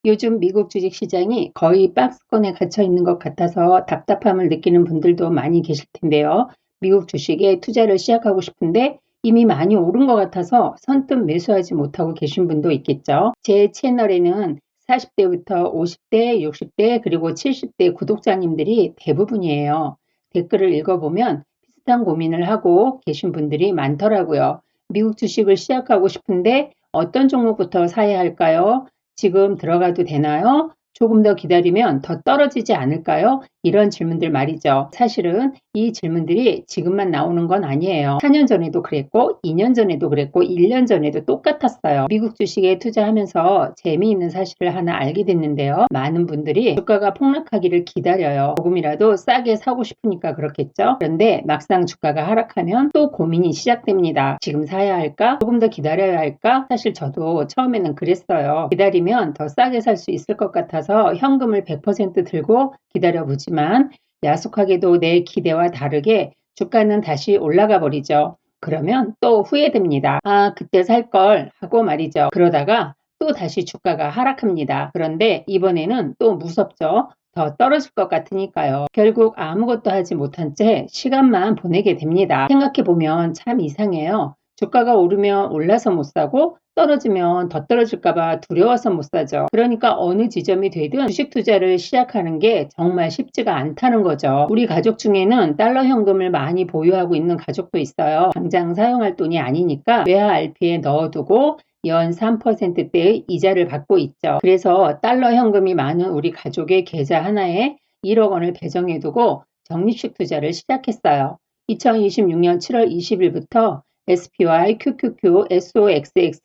요즘 미국 주식시장이 거의 박스권에 갇혀 있는 것 같아서 답답함을 느끼는 분들도 많이 계실 텐데요. 미국 주식에 투자를 시작하고 싶은데 이미 많이 오른 것 같아서 선뜻 매수하지 못하고 계신 분도 있겠죠. 제 채널에는 40대부터 50대, 60대, 그리고 70대 구독자님들이 대부분이에요. 댓글을 읽어보면 비슷한 고민을 하고 계신 분들이 많더라고요. 미국 주식을 시작하고 싶은데 어떤 종목부터 사야 할까요? 지금 들어가도 되나요? 조금 더 기다리면 더 떨어지지 않을까요? 이런 질문들 말이죠. 사실은 이 질문들이 지금만 나오는 건 아니에요. 4년 전에도 그랬고 2년 전에도 그랬고 1년 전에도 똑같았어요. 미국 주식에 투자하면서 재미있는 사실을 하나 알게 됐는데요. 많은 분들이 주가가 폭락하기를 기다려요. 조금이라도 싸게 사고 싶으니까 그렇겠죠. 그런데 막상 주가가 하락하면 또 고민이 시작됩니다. 지금 사야 할까? 조금 더 기다려야 할까? 사실 저도 처음에는 그랬어요. 기다리면 더 싸게 살 수 있을 것 같아서 현금을 100% 들고 기다려보지만 야속하게도 내 기대와 다르게 주가는 다시 올라가 버리죠. 그러면 또 후회됩니다. 아, 그때 살 걸 하고 말이죠. 그러다가 또 다시 주가가 하락합니다. 그런데 이번에는 또 무섭죠. 더 떨어질 것 같으니까요. 결국 아무것도 하지 못한 채 시간만 보내게 됩니다. 생각해보면 참 이상해요. 주가가 오르면 올라서 못 사고 떨어지면 더 떨어질까봐 두려워서 못 사죠. 그러니까 어느 지점이 되든 주식 투자를 시작하는 게 정말 쉽지가 않다는 거죠. 우리 가족 중에는 달러 현금을 많이 보유하고 있는 가족도 있어요. 당장 사용할 돈이 아니니까 외화 RP에 넣어두고 연 3%대의 이자를 받고 있죠. 그래서 달러 현금이 많은 우리 가족의 계좌 하나에 1억 원을 배정해두고 적립식 투자를 시작했어요. 2026년 7월 20일부터 SPY, QQQ, SOXX,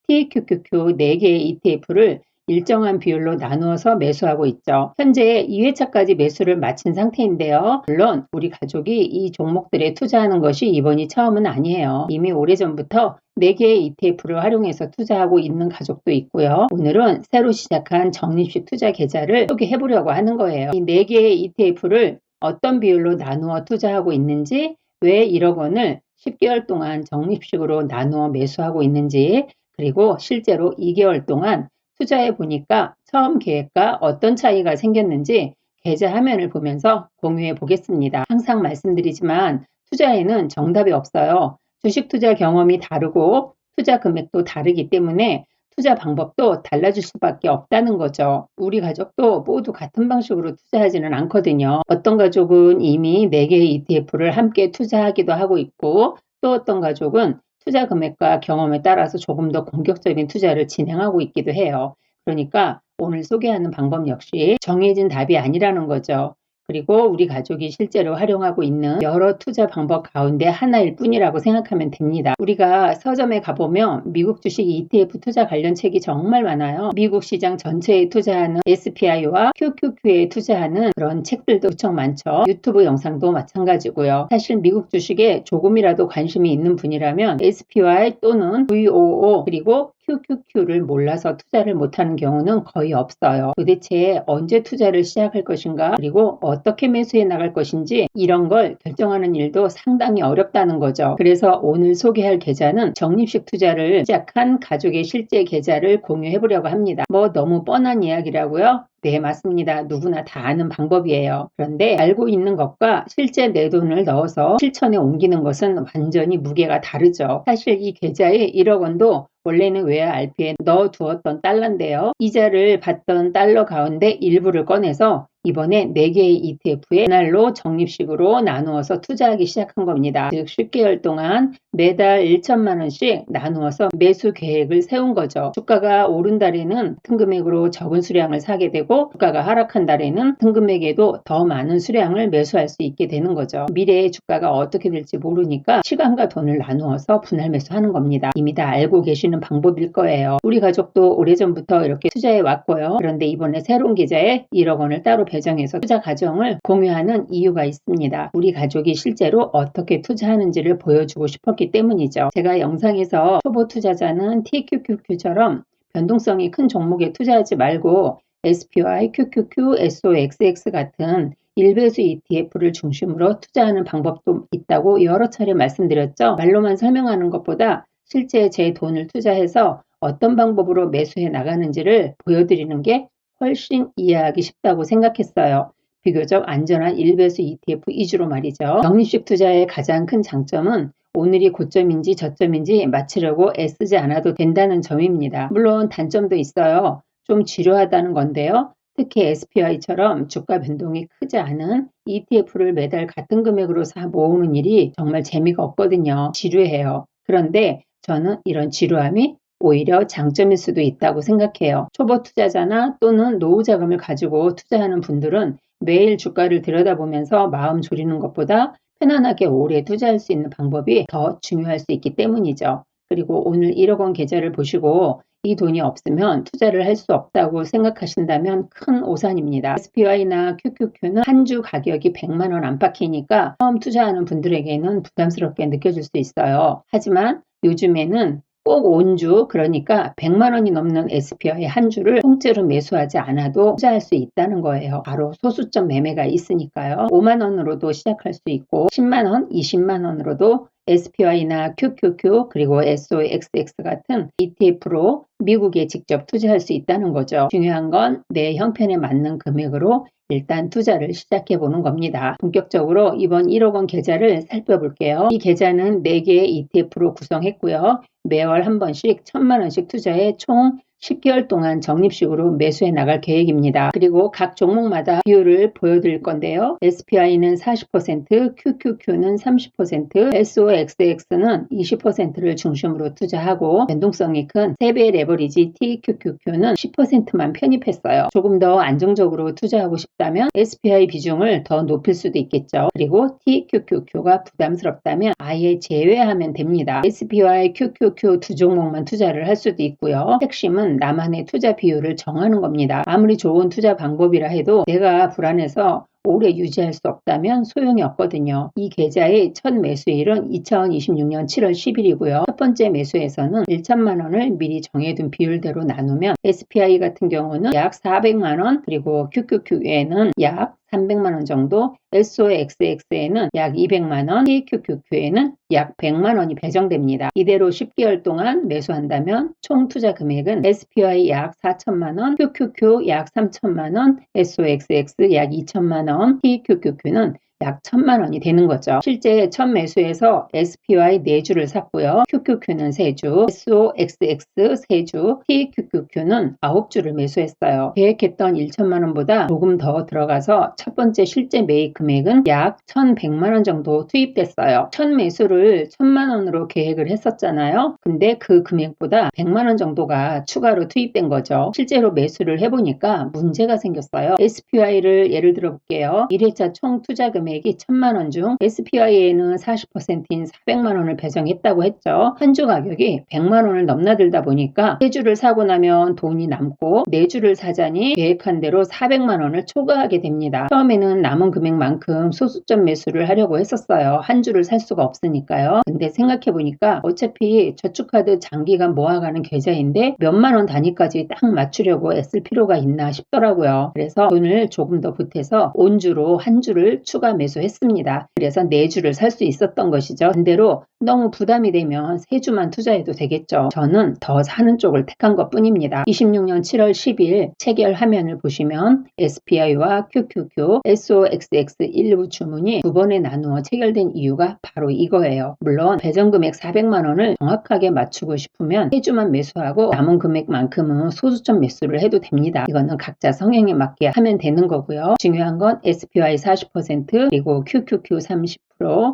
TQQQ 4개의 ETF를 일정한 비율로 나누어서 매수하고 있죠. 현재 2회차까지 매수를 마친 상태인데요. 물론 우리 가족이 이 종목들에 투자하는 것이 이번이 처음은 아니에요. 이미 오래전부터 4개의 ETF를 활용해서 투자하고 있는 가족도 있고요. 오늘은 새로 시작한 적립식 투자 계좌를 소개해보려고 하는 거예요. 이 4개의 ETF를 어떤 비율로 나누어 투자하고 있는지, 왜 1억 원을 10개월 동안 적립식으로 나누어 매수하고 있는지, 그리고 실제로 2개월 동안 투자해 보니까 처음 계획과 어떤 차이가 생겼는지 계좌 화면을 보면서 공유해 보겠습니다. 항상 말씀드리지만 투자에는 정답이 없어요. 주식 투자 경험이 다르고 투자 금액도 다르기 때문에 투자 방법도 달라질 수밖에 없다는 거죠. 우리 가족도 모두 같은 방식으로 투자하지는 않거든요. 어떤 가족은 이미 4개의 ETF를 함께 투자하기도 하고 있고, 또 어떤 가족은 투자 금액과 경험에 따라서 조금 더 공격적인 투자를 진행하고 있기도 해요. 그러니까 오늘 소개하는 방법 역시 정해진 답이 아니라는 거죠. 그리고 우리 가족이 실제로 활용하고 있는 여러 투자 방법 가운데 하나일 뿐이라고 생각하면 됩니다. 우리가 서점에 가보면 미국 주식 ETF 투자 관련 책이 정말 많아요. 미국 시장 전체에 투자하는 SPI와 QQQ에 투자하는 그런 책들도 무척 많죠. 유튜브 영상도 마찬가지고요. 사실 미국 주식에 조금이라도 관심이 있는 분이라면 SPY 또는 VOO 그리고 QQQ를 몰라서 투자를 못하는 경우는 거의 없어요. 도대체 언제 투자를 시작할 것인가, 그리고 어떻게 매수해 나갈 것인지 이런 걸 결정하는 일도 상당히 어렵다는 거죠. 그래서 오늘 소개할 계좌는 적립식 투자를 시작한 가족의 실제 계좌를 공유해 보려고 합니다. 뭐 너무 뻔한 이야기라고요? 네, 맞습니다. 누구나 다 아는 방법이에요. 그런데 알고 있는 것과 실제 내 돈을 넣어서 실천에 옮기는 것은 완전히 무게가 다르죠. 사실 이 계좌에 1억 원도 원래는 외화 RP에 넣어두었던 달러인데요. 이자를 받던 달러 가운데 일부를 꺼내서 이번에 4개의 ETF에 분할로 적립식으로 나누어서 투자하기 시작한 겁니다. 즉 10개월 동안 매달 1천만 원씩 나누어서 매수 계획을 세운 거죠. 주가가 오른 달에는 큰 금액으로 적은 수량을 사게 되고, 주가가 하락한 달에는 큰 금액에도 더 많은 수량을 매수할 수 있게 되는 거죠. 미래의 주가가 어떻게 될지 모르니까 시간과 돈을 나누어서 분할 매수하는 겁니다. 이미 다 알고 계시는 방법일 거예요. 우리 가족도 오래전부터 이렇게 투자해 왔고요. 그런데 이번에 새로운 계좌에 1억 원을 따로 배정해서 투자 과정을 공유하는 이유가 있습니다. 우리 가족이 실제로 어떻게 투자하는지를 보여주고 싶었기 때문이죠. 제가 영상에서 초보 투자자는 TQQQ처럼 변동성이 큰 종목에 투자하지 말고 SPY, QQQ, SOXX 같은 일배수 ETF를 중심으로 투자하는 방법도 있다고 여러 차례 말씀드렸죠. 말로만 설명하는 것보다 실제 제 돈을 투자해서 어떤 방법으로 매수해 나가는지를 보여드리는 게 훨씬 이해하기 쉽다고 생각했어요. 비교적 안전한 일배수 ETF 위주로 말이죠. 적립식 투자의 가장 큰 장점은 오늘이 고점인지 저점인지 맞추려고 애쓰지 않아도 된다는 점입니다. 물론 단점도 있어요. 좀 지루하다는 건데요. 특히 SPY처럼 주가 변동이 크지 않은 ETF를 매달 같은 금액으로 사 모으는 일이 정말 재미가 없거든요. 지루해요. 그런데 저는 이런 지루함이 오히려 장점일 수도 있다고 생각해요. 초보 투자자나 또는 노후 자금을 가지고 투자하는 분들은 매일 주가를 들여다보면서 마음 졸이는 것보다 편안하게 오래 투자할 수 있는 방법이 더 중요할 수 있기 때문이죠. 그리고 오늘 1억 원 계좌를 보시고 이 돈이 없으면 투자를 할 수 없다고 생각하신다면 큰 오산입니다. SPY나 QQQ는 한 주 가격이 100만 원 안팎이니까 처음 투자하는 분들에게는 부담스럽게 느껴질 수 있어요. 하지만 요즘에는 꼭 온주, 그러니까 100만 원이 넘는 SPY 한 주를 통째로 매수하지 않아도 투자할 수 있다는 거예요. 바로 소수점 매매가 있으니까요. 5만 원으로도 시작할 수 있고 10만 원, 20만 원으로도 SPY나 QQQ 그리고 SOXX 같은 ETF로 미국에 직접 투자할 수 있다는 거죠. 중요한 건 내 형편에 맞는 금액으로 일단 투자를 시작해 보는 겁니다. 본격적으로 이번 1억 원 계좌를 살펴볼게요. 이 계좌는 4개의 ETF로 구성했고요. 매월 한 번씩 1,000만 원씩 투자해 총 10개월 동안 적립식으로 매수해 나갈 계획입니다. 그리고 각 종목마다 비율을 보여드릴 건데요. SPY는 40%, QQQ는 30%, SOXX는 20%를 중심으로 투자하고 변동성이 큰 3배 레버리지 TQQQ는 10%만 편입했어요. 조금 더 안정적으로 투자하고 싶다면 SPY 비중을 더 높일 수도 있겠죠. 그리고 TQQQ가 부담스럽다면 아예 제외하면 됩니다. SPY, QQQ 두 종목만 투자를 할 수도 있고요. 핵심은 나만의 투자 비율을 정하는 겁니다. 아무리 좋은 투자 방법이라 해도 내가 불안해서 오래 유지할 수 없다면 소용이 없거든요. 이 계좌의 첫 매수일은 2026년 7월 10일이고요. 첫 번째 매수에서는 1천만 원을 미리 정해둔 비율대로 나누면 SPY 같은 경우는 약 400만 원, 그리고 QQQ에는 약 300만 원 정도, SOXX에는 약 200만 원, TQQQ에는 약 100만 원이 배정됩니다. 이대로 10개월 동안 매수한다면 총 투자 금액은 SPY 약 4천만 원, QQQ 약 3천만 원, SOXX 약 2천만 원, TQQQ는 약 1,000만 원이 되는 거죠. 실제 첫 매수에서 SPY 4주를 샀고요. QQQ는 3주, SOXX 3주, TQQQ는 9주를 매수했어요. 계획했던 1천만 원보다 조금 더 들어가서 첫 번째 실제 매입 금액은 약 1,100만 원 정도 투입됐어요. 첫 매수를 1,000만 원으로 계획을 했었잖아요. 근데 그 금액보다 100만 원 정도가 추가로 투입된 거죠. 실제로 매수를 해보니까 문제가 생겼어요. SPY를 예를 들어 볼게요. 1회차 총 투자 금액이 1,000만 원 중 SPY에는 40%인 400만 원을 배정했다고 했죠. 한 주 가격이 100만 원을 넘나들다 보니까 3주를 사고 나면 돈이 남고 4주를 사자니 계획한 대로 400만 원을 초과하게 됩니다. 처음에는 남은 금액만큼 소수점 매수를 하려고 했었어요. 한 주를 살 수가 없으니까요. 근데 생각해보니까 어차피 저축카드 장기간 모아가는 계좌인데 몇만 원 단위까지 딱 맞추려고 애쓸 필요가 있나 싶더라고요. 그래서 돈을 조금 더 보태서 온주로 한 주를 추가 매수했습니다. 그래서 4주를 살 수 있었던 것이죠. 반대로 너무 부담이 되면 3주만 투자해도 되겠죠. 저는 더 사는 쪽을 택한 것 뿐입니다. 26년 7월 10일 체결 화면을 보시면 SPY와 QQQ, SOXX 일부 주문이 2번에 나누어 체결된 이유가 바로 이거예요. 물론 배정금액 400만 원을 정확하게 맞추고 싶으면 3주만 매수하고 남은 금액만큼은 소수점 매수를 해도 됩니다. 이거는 각자 성향에 맞게 하면 되는 거고요. 중요한 건 SPY 40%, 그리고 QQQ 30%,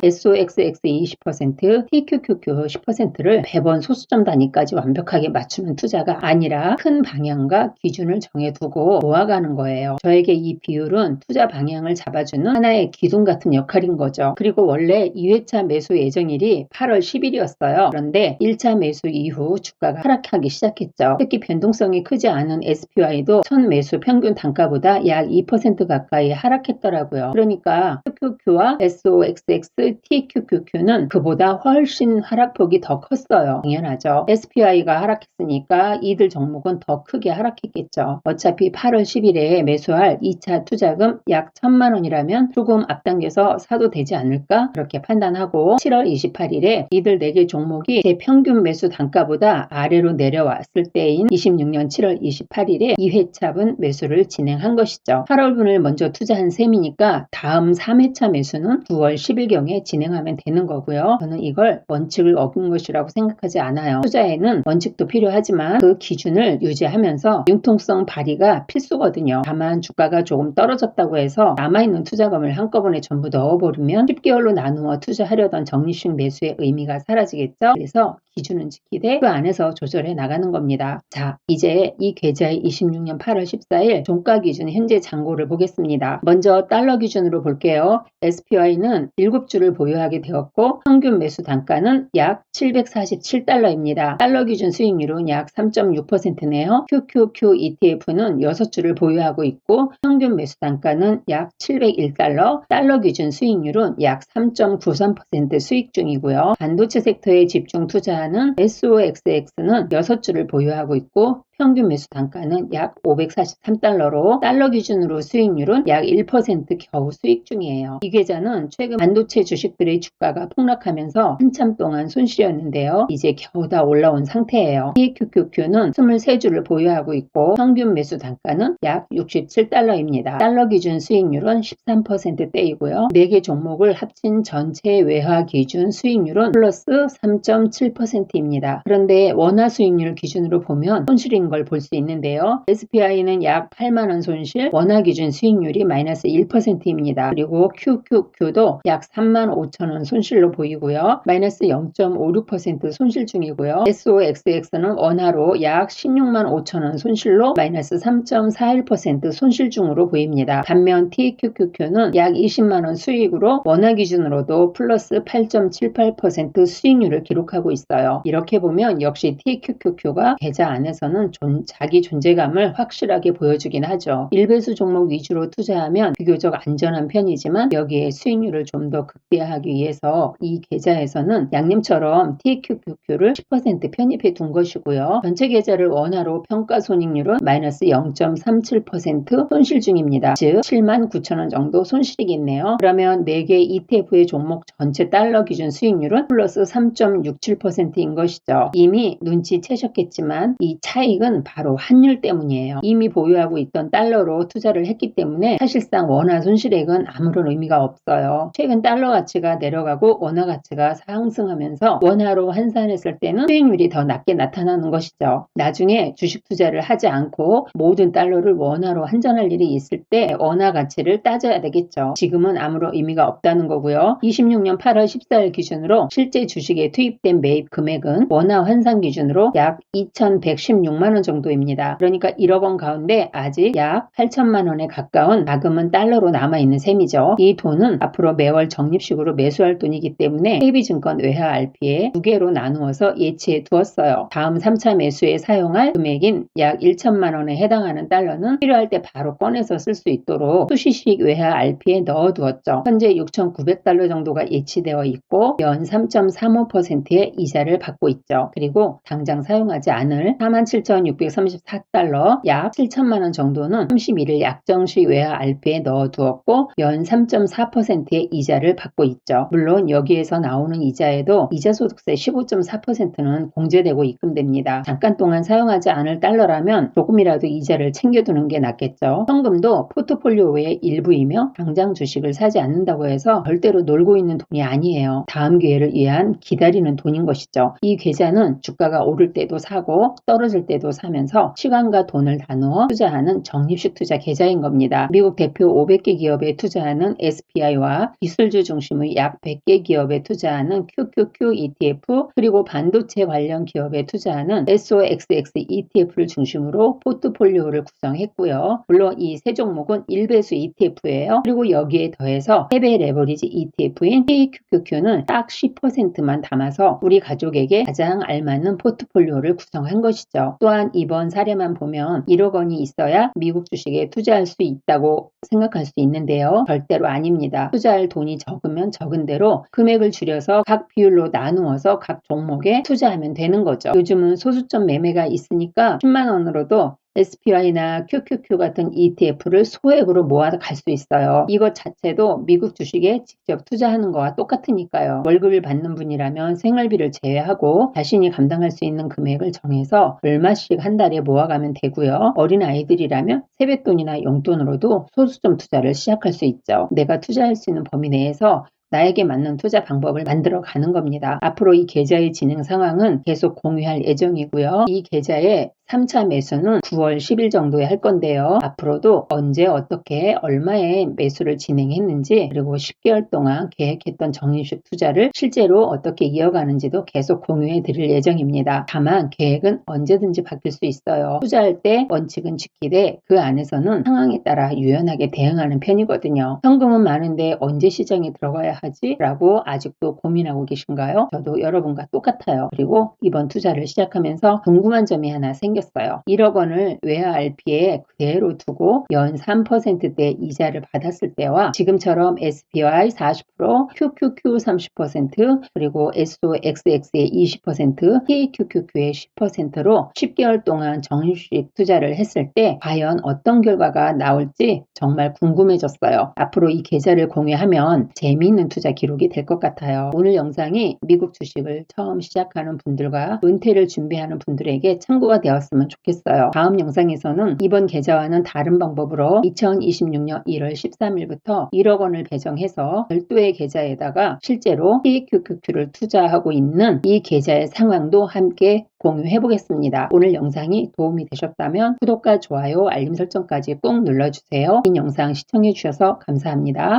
SOXX 20%, TQQQ 10%를 매번 소수점 단위까지 완벽하게 맞추는 투자가 아니라 큰 방향과 기준을 정해두고 모아가는 거예요. 저에게 이 비율은 투자 방향을 잡아주는 하나의 기둥 같은 역할인 거죠. 그리고 원래 2회차 매수 예정일이 8월 10일이었어요. 그런데 1차 매수 이후 주가가 하락하기 시작했죠. 특히 변동성이 크지 않은 SPY도 첫 매수 평균 단가보다 약 2% 가까이 하락했더라고요. 그러니까 QQQ와 SOXX, TQQQ는 그보다 훨씬 하락폭이 더 컸어요. 당연하죠. SPY가 하락했으니까 이들 종목은 더 크게 하락했겠죠. 어차피 8월 10일에 매수할 2차 투자금 약 1,000만 원이라면 조금 앞당겨서 사도 되지 않을까? 그렇게 판단하고 7월 28일에 이들 4개 종목이 제 평균 매수 단가보다 아래로 내려왔을 때인 26년 7월 28일에 2회차분 매수를 진행한 것이죠. 8월분을 먼저 투자한 셈이니까 다음 3회차 매수는 9월 10일경에 진행하면 되는 거고요. 저는 이걸 원칙을 어긴 것이라고 생각하지 않아요. 투자에는 원칙도 필요하지만 그 기준을 유지하면서 융통성 발휘가 필수거든요. 다만 주가가 조금 떨어졌다고 해서 남아있는 투자금을 한꺼번에 전부 넣어버리면 10개월로 나누어 투자하려던 적립식 매수의 의미가 사라지겠죠. 그래서 기준은 지키되 그 안에서 조절해 나가는 겁니다. 자, 이제 이 계좌의 26년 8월 14일 종가 기준 현재 잔고를 보겠습니다. 먼저 달러 기준으로 볼게요. SPY는 7주를 보유하게 되었고 평균 매수 단가는 약 747달러입니다. 달러 기준 수익률은 약 3.6%네요. QQQ ETF는 6주를 보유하고 있고 평균 매수 단가는 약 701달러, 달러 기준 수익률은 약 3.93% 수익 중이고요. 반도체 섹터에 집중 투자하는 SOXX는 6주를 보유하고 있고 평균 매수 단가는 약 543달러로 달러 기준으로 수익률은 약 1% 겨우 수익 중이에요. 이 계좌는 최근 반도체 주식들의 주가가 폭락하면서 한참 동안 손실이었는데요. 이제 겨우 다 올라온 상태예요. TQQQ는 23주를 보유하고 있고 평균 매수 단가는 약 67달러입니다. 달러 기준 수익률은 13%대이고요. 4개 종목을 합친 전체 외화 기준 수익률은 플러스 3.7%입니다. 그런데 원화 수익률 기준으로 보면 손실인 걸 볼 수 있는데요. SPY는 약 8만원 손실, 원화 기준 수익률이 마이너스 1%입니다. 그리고 QQQ도 약 3만 5천원 손실로 보이고요. 마이너스 0.56% 손실 중이고요. SOXX는 원화로 약 16만 5천원 손실로 마이너스 3.41% 손실 중으로 보입니다. 반면 TQQQ는 약 20만원 수익으로 원화 기준으로도 플러스 8.78% 수익률을 기록하고 있어요. 이렇게 보면 역시 TQQQ가 계좌 안에서는 자기 존재감을 확실하게 보여주긴 하죠. 일배수 종목 위주로 투자하면 비교적 안전한 편이지만 여기에 수익률을 좀 더 극대화하기 위해서 이 계좌에서는 양념처럼 TQQQ를 10% 편입해 둔 것이고요. 전체 계좌를 원화로 평가 손익률은 마이너스 0.37% 손실 중입니다. 즉 7만 9천원 정도 손실이겠네요. 그러면 4개 ETF의 종목 전체 달러 기준 수익률은 플러스 3.67%인 것이죠. 이미 눈치채셨겠지만 이 차익은 바로 환율 때문이에요. 이미 보유하고 있던 달러로 투자를 했기 때문에 사실상 원화 손실액은 아무런 의미가 없어요. 최근 달러 가치가 내려가고 원화 가치가 상승하면서 원화로 환산했을 때는 수익률이 더 낮게 나타나는 것이죠. 나중에 주식 투자를 하지 않고 모든 달러를 원화로 환전할 일이 있을 때 원화 가치를 따져야 되겠죠. 지금은 아무런 의미가 없다는 거고요. 26년 8월 14일 기준으로 실제 주식에 투입된 매입 금액은 원화 환산 기준으로 약 2,116만원 정도입니다. 그러니까 1억 원 가운데 아직 약 8천만 원에 가까운 자금은 달러로 남아있는 셈이죠. 이 돈은 앞으로 매월 적립식으로 매수할 돈이기 때문에 KB증권 외화 RP에 2개로 나누어서 예치해 두었어요. 다음 3차 매수에 사용할 금액인 약 1천만 원에 해당하는 달러는 필요할 때 바로 꺼내서 쓸 수 있도록 수시식 외화 RP에 넣어두었죠. 현재 6,900달러 정도가 예치되어 있고 연 3.35%의 이자를 받고 있죠. 그리고 당장 사용하지 않을 47,634달러 약 7천만 원 정도는 31일 약정식 외화 RP에 넣어두었고 연 3.4%의 이자를 받고 있죠. 물론 여기에서 나오는 이자에도 이자소득세 15.4%는 공제되고 입금됩니다. 잠깐 동안 사용하지 않을 달러라면 조금이라도 이자를 챙겨두는 게 낫겠죠. 현금도 포트폴리오의 일부이며 당장 주식을 사지 않는다고 해서 절대로 놀고 있는 돈이 아니에요. 다음 기회를 위한 기다리는 돈인 것이죠. 이 계좌는 주가가 오를 때도 사고 떨어질 때도 사면서 시간과 돈을 나누어 투자하는 적립식 투자 계좌인 겁니다. 미국 대표 500개 기업에 투자하는 SPY와 기술주 중심의 약 100개 기업에 투자하는 QQQ ETF 그리고 반도체 관련 기업에 투자하는 SOXX ETF를 중심으로 포트폴리오를 구성했고요. 물론 이 세 종목은 1배수 ETF예요. 그리고 여기에 더해서 해외 레버리지 ETF인 KQQQ는 딱 10%만 담아서 우리 가족에게 가장 알맞는 포트폴리오를 구성한 것이죠. 또한 또한 이번 사례만 보면 1억 원이 있어야 미국 주식에 투자할 수 있다고 생각할 수 있는데요. 절대로 아닙니다. 투자할 돈이 적으면 적은 대로 금액을 줄여서 각 비율로 나누어서 각 종목에 투자하면 되는 거죠. 요즘은 소수점 매매가 있으니까 10만 원으로도 SPY나 QQQ 같은 ETF를 소액으로 모아 갈 수 있어요. 이것 자체도 미국 주식에 직접 투자하는 거와 똑같으니까요. 월급을 받는 분이라면 생활비를 제외하고 자신이 감당할 수 있는 금액을 정해서 얼마씩 한 달에 모아가면 되고요. 어린 아이들이라면 세뱃돈이나 용돈으로도 소수점 투자를 시작할 수 있죠. 내가 투자할 수 있는 범위 내에서 나에게 맞는 투자 방법을 만들어 가는 겁니다. 앞으로 이 계좌의 진행 상황은 계속 공유할 예정이고요. 이 계좌의 3차 매수는 9월 10일 정도에 할 건데요. 앞으로도 언제 어떻게 얼마의 매수를 진행했는지 그리고 10개월 동안 계획했던 정인식 투자를 실제로 어떻게 이어가는지도 계속 공유해 드릴 예정입니다. 다만 계획은 언제든지 바뀔 수 있어요. 투자할 때 원칙은 지키되 그 안에서는 상황에 따라 유연하게 대응하는 편이거든요. 현금은 많은데 언제 시장에 들어가야 하지? 라고 아직도 고민하고 계신가요? 저도 여러분과 똑같아요. 그리고 이번 투자를 시작하면서 궁금한 점이 하나 생겼어요. 1억 원을 외화 RP에 그대로 두고 연 3%대 이자를 받았을 때와 지금처럼 SPY 40%, QQQ 30%, 그리고 SOXX의 20%, KQQQ의 10%로 10개월 동안 정식 투자를 했을 때 과연 어떤 결과가 나올지 정말 궁금해졌어요. 앞으로 이 계좌를 공유하면 재미있는 투자 기록이 될 것 같아요. 오늘 영상이 미국 주식을 처음 시작하는 분들과 은퇴를 준비하는 분들에게 참고가 되었으면 좋겠어요. 다음 영상에서는 이번 계좌와는 다른 방법으로 2026년 1월 13일부터 1억 원을 배정해서 별도의 계좌에다가 실제로 KQQQ를 투자하고 있는 이 계좌의 상황도 함께 공유해 보겠습니다. 오늘 영상이 도움이 되셨다면 구독과 좋아요, 알림 설정까지 꼭 눌러주세요. 긴 영상 시청해 주셔서 감사합니다.